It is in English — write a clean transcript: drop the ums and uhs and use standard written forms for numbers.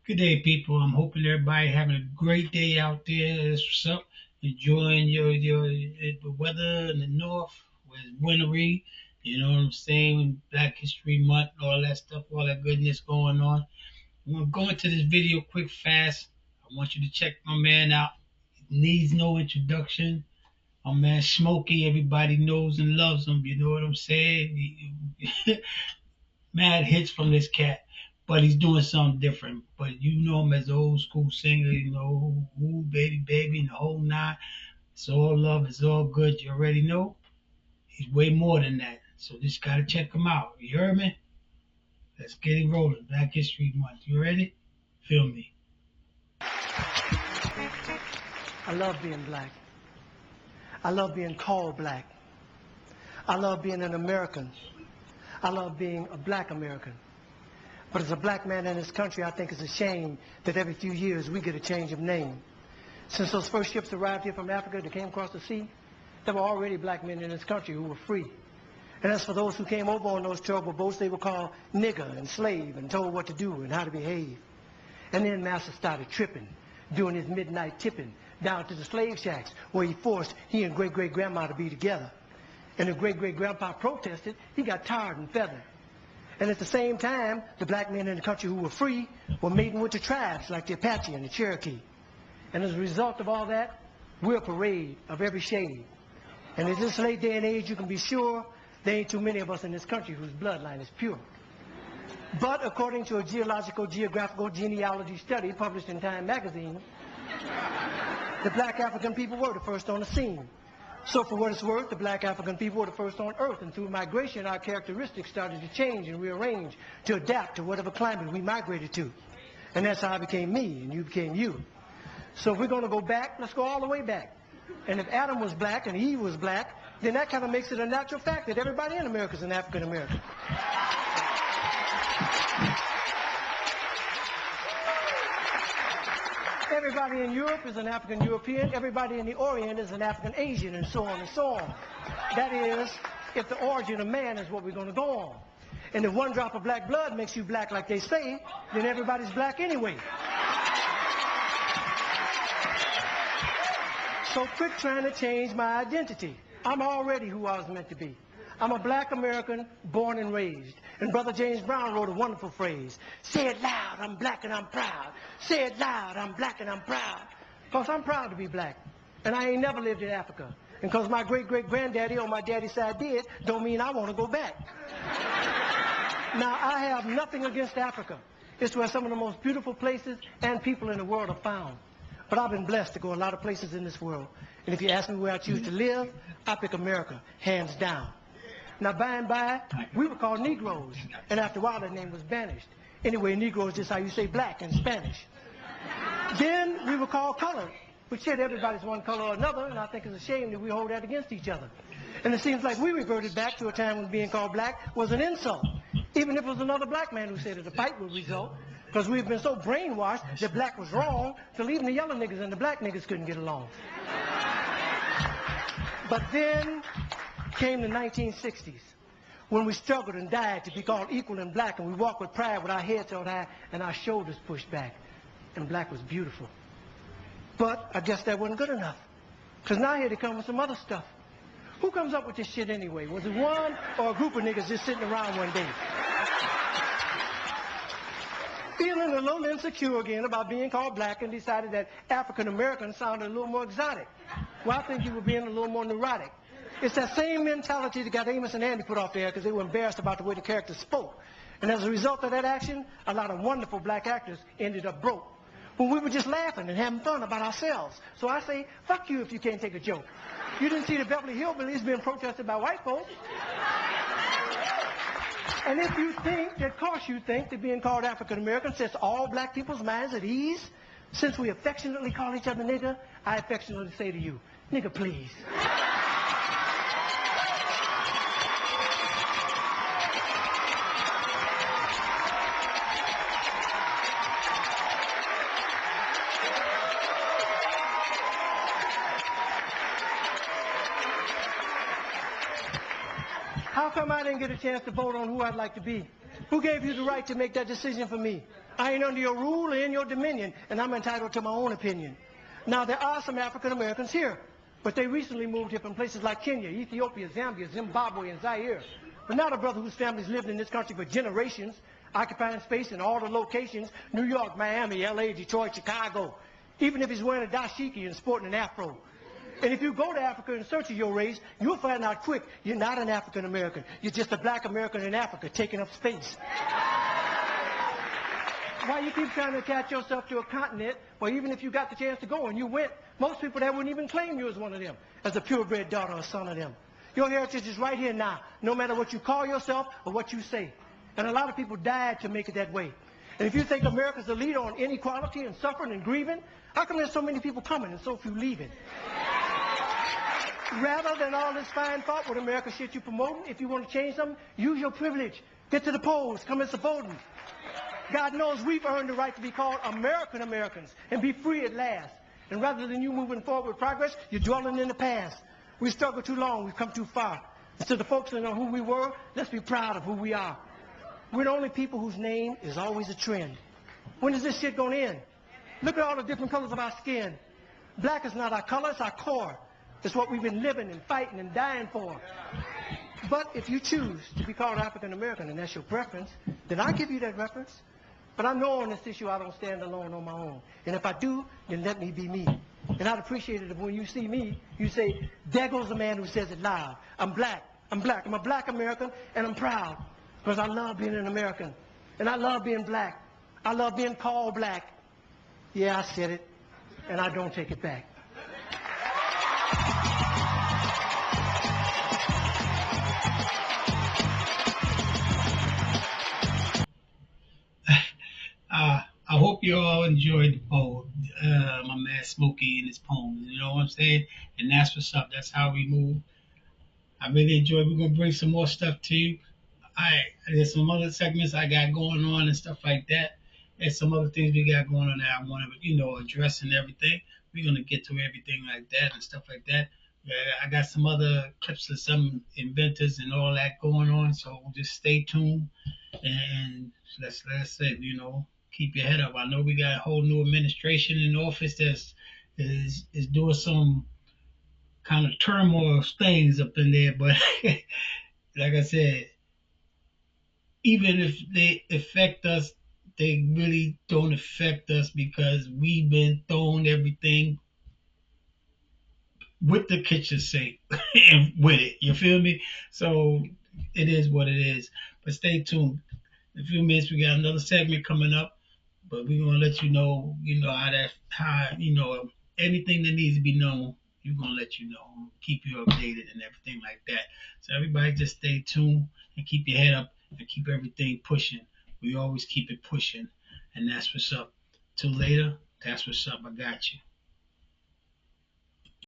Good day, people. I'm hoping everybody having a great day out there. That's what's up. Enjoying your the weather in the north where it's wintry. You know what I'm saying? Black History Month, all that stuff, all that goodness going on. I'm gonna go into this video quick, fast. I want you to check my man out. He needs no introduction. My man Smokey, everybody knows and loves him. You know what I'm saying? Mad hits from this cat, but he's doing something different. But you know him as an old school singer, you know, ooh, baby, baby, and the whole nine. It's all love, it's all good. You already know. He's way more than that. So just gotta check him out. You heard me? Let's get it rolling. Black History Month. You ready? Feel me. I love being black. I love being called black. I love being an American. I love being a black American. But as a black man in this country, I think it's a shame that every few years we get a change of name. Since those first ships arrived here from Africa that came across the sea, there were already black men in this country who were free. And as for those who came over on those terrible boats, they were called nigger and slave and told what to do and how to behave. And then Master started tripping, doing his midnight tipping down to the slave shacks where he forced he and great-great-grandma to be together. And if great-great-grandpa protested, he got tarred and feathered. And at the same time, the black men in the country who were free were mating with the tribes like the Apache and the Cherokee. And as a result of all that, we're a parade of every shade. And in this late day and age, you can be sure there ain't too many of us in this country whose bloodline is pure. But according to a geographical genealogy study published in Time magazine, the black African people were the first on the scene. So for what it's worth, the black African people were the first on earth, and through migration our characteristics started to change and rearrange to adapt to whatever climate we migrated to. And that's how I became me and you became you. So if we're going to go back, let's go all the way back. And if Adam was black and Eve was black, then that kind of makes it a natural fact that everybody in America is an African American. Everybody in Europe is an African European. Everybody in the Orient is an African Asian, and so on and so on. That is, if the origin of man is what we're going to go on. And if one drop of black blood makes you black like they say, then everybody's black anyway. So quit trying to change my identity. I'm already who I was meant to be. I'm a black American born and raised. And Brother James Brown wrote a wonderful phrase. Say it loud, I'm black and I'm proud. Say it loud, I'm black and I'm proud. Because I'm proud to be black. And I ain't never lived in Africa. And because my great-great-granddaddy on my daddy's side did, don't mean I want to go back. Now, I have nothing against Africa. It's where some of the most beautiful places and people in the world are found. But I've been blessed to go a lot of places in this world. And if you ask me where I choose to live, I pick America, hands down. Now, by and by, we were called Negroes. And after a while, that name was banished. Anyway, Negro is just how you say black in Spanish. Then we were called colored, which said everybody's one color or another, and I think it's a shame that we hold that against each other. And it seems like we reverted back to a time when being called black was an insult. Even if it was another black man who said it, a fight would result. Because we've been so brainwashed that black was wrong, till even the yellow niggas and the black niggas couldn't get along. But then came the 1960s, when we struggled and died to be called equal and black, and we walked with pride with our heads held high and our shoulders pushed back. And black was beautiful. But I guess that wasn't good enough. Because now here they come with some other stuff. Who comes up with this shit anyway? Was it one or a group of niggas just sitting around one day? Feeling a little insecure again about being called black and decided that African American sounded a little more exotic. Well, I think you were being a little more neurotic. It's that same mentality that got Amos and Andy put off there because they were embarrassed about the way the characters spoke. And as a result of that action, a lot of wonderful black actors ended up broke. When we were just laughing and having fun about ourselves. So I say, fuck you if you can't take a joke. You didn't see the Beverly Hillbillies being protested by white folks. And if you think, of course you think, that being called African American sets all black people's minds at ease, since we affectionately call each other nigger, I affectionately say to you, nigger please. How come I didn't get a chance to vote on who I'd like to be? Who gave you the right to make that decision for me? I ain't under your rule or in your dominion, and I'm entitled to my own opinion. Now, there are some African Americans here, but they recently moved here from places like Kenya, Ethiopia, Zambia, Zimbabwe, and Zaire. But not a brother whose family's lived in this country for generations, occupying space in all the locations, New York, Miami, LA, Detroit, Chicago, even if he's wearing a dashiki and sporting an afro. And if you go to Africa in search of your race, you'll find out quick you're not an African American. You're just a black American in Africa taking up space. Why you keep trying to attach yourself to a continent, well, even if you got the chance to go and you went, most people there wouldn't even claim you as one of them, as a purebred daughter or son of them. Your heritage is right here now, no matter what you call yourself or what you say. And a lot of people died to make it that way. And if you think America's the leader on inequality and suffering and grieving, how come there's so many people coming and so few leaving? Rather than all this fine thought with America shit you promoting, if you want to change something, use your privilege. Get to the polls. Come and support them. God knows we've earned the right to be called American Americans and be free at last. And rather than you moving forward with progress, you're dwelling in the past. We struggled too long. We've come too far. Instead of focusing on who we were, let's be proud of who we are. We're the only people whose name is always a trend. When is this shit going to end? Look at all the different colors of our skin. Black is not our color, it's our core. It's what we've been living and fighting and dying for. But if you choose to be called African American and that's your preference, then I'll give you that reference. But I know on this issue I don't stand alone on my own. And if I do, then let me be me. And I'd appreciate it if when you see me, you say, there goes the man who says it loud. I'm black. I'm black. I'm a black American, and I'm proud. Because I love being an American. And I love being black. I love being called black. Yeah, I said it. And I don't take it back. I hope you all enjoyed the poem, my man Smokey and his poems. You know what I'm saying? And that's what's up. That's how we move. I really enjoyed. We're gonna bring some more stuff to you. There's some other segments I got going on and stuff like that. There's some other things we got going on that I want to, address and everything. We're gonna get to everything like that and stuff like that. Yeah, I got some other clips of some inventors and all that going on. So just stay tuned and let's say, keep your head up. I know we got a whole new administration in office that's is doing some kind of turmoil things up in there, but like I said, even if they affect us, they really don't affect us because we've been thrown everything with the kitchen sink and with it. You feel me? So it is what it is. But stay tuned. In a few minutes, we got another segment coming up. But we're gonna let how anything that needs to be known, we're gonna let you know, keep you updated and everything like that. So everybody just stay tuned and keep your head up and keep everything pushing. We always keep it pushing, and that's what's up. Till later, that's what's up. I got you.